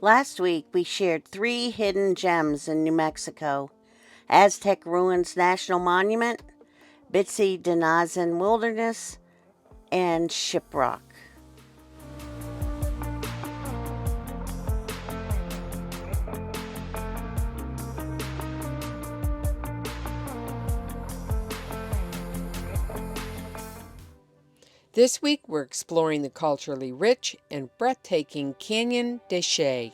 Last week, we shared 3 hidden gems in New Mexico: Aztec Ruins National Monument, Bitsy Denazin Wilderness, and Shiprock. This week, we're exploring the culturally rich and breathtaking Canyon de Chelly.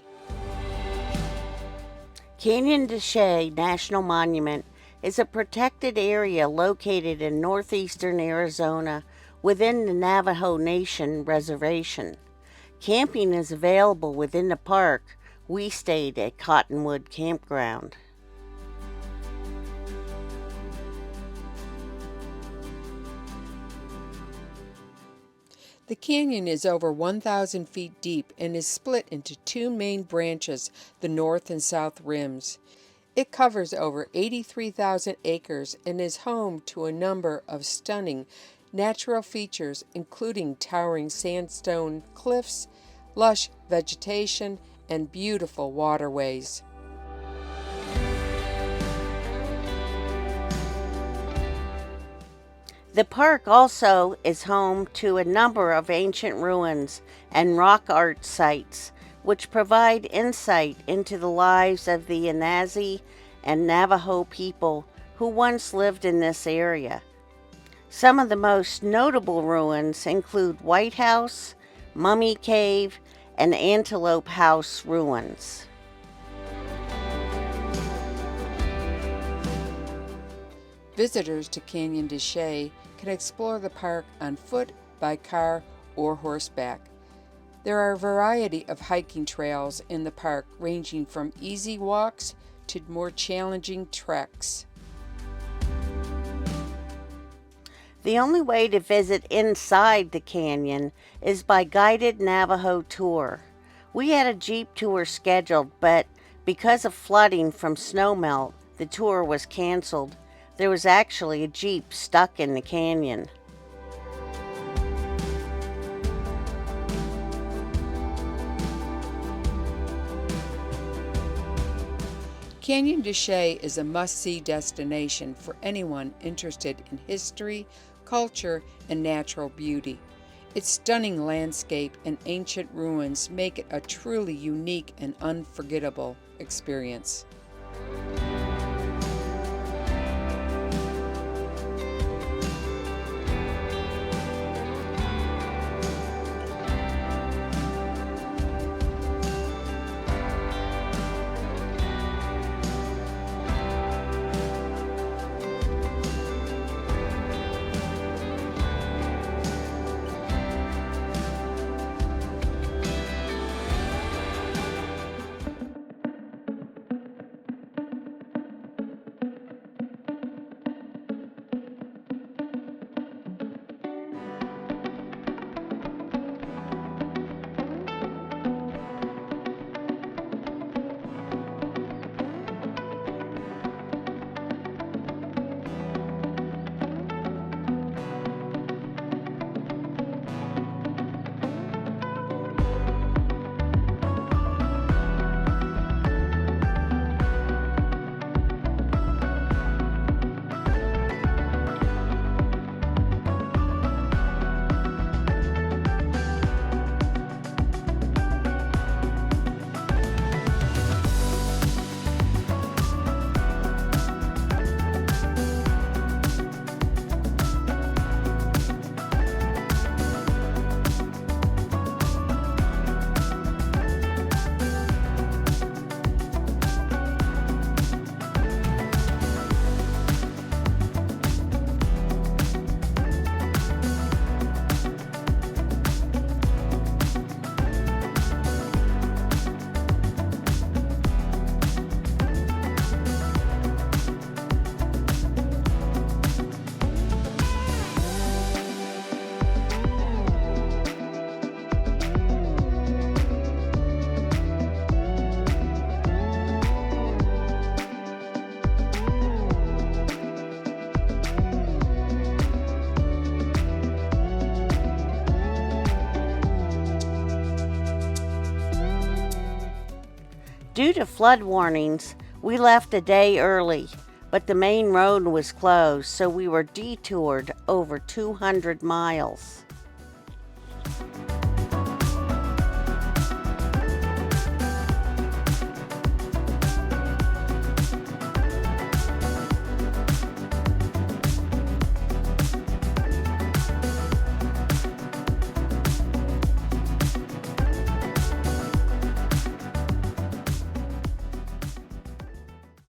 Canyon de Chelly National Monument is a protected area located in northeastern Arizona within the Navajo Nation Reservation. Camping is available within the park. We stayed at Cottonwood Campground. The canyon is over 1,000 feet deep and is split into 2 main branches, the north and south rims. It covers over 83,000 acres and is home to a number of stunning natural features, including towering sandstone cliffs, lush vegetation, and beautiful waterways. The park also is home to a number of ancient ruins and rock art sites, which provide insight into the lives of the Anasazi and Navajo people who once lived in this area. Some of the most notable ruins include White House, Mummy Cave, and Antelope House ruins. Visitors to Canyon de Chelly can explore the park on foot, by car, or horseback. There are a variety of hiking trails in the park, ranging from easy walks to more challenging treks. The only way to visit inside the canyon is by guided Navajo tour. We had a Jeep tour scheduled, but because of flooding from snowmelt, the tour was canceled. There was actually a Jeep stuck in the canyon. Canyon de Chelly is a must-see destination for anyone interested in history, culture, and natural beauty. Its stunning landscape and ancient ruins make it a truly unique and unforgettable experience. Due to flood warnings, we left a day early, but the main road was closed, so we were detoured over 200 miles.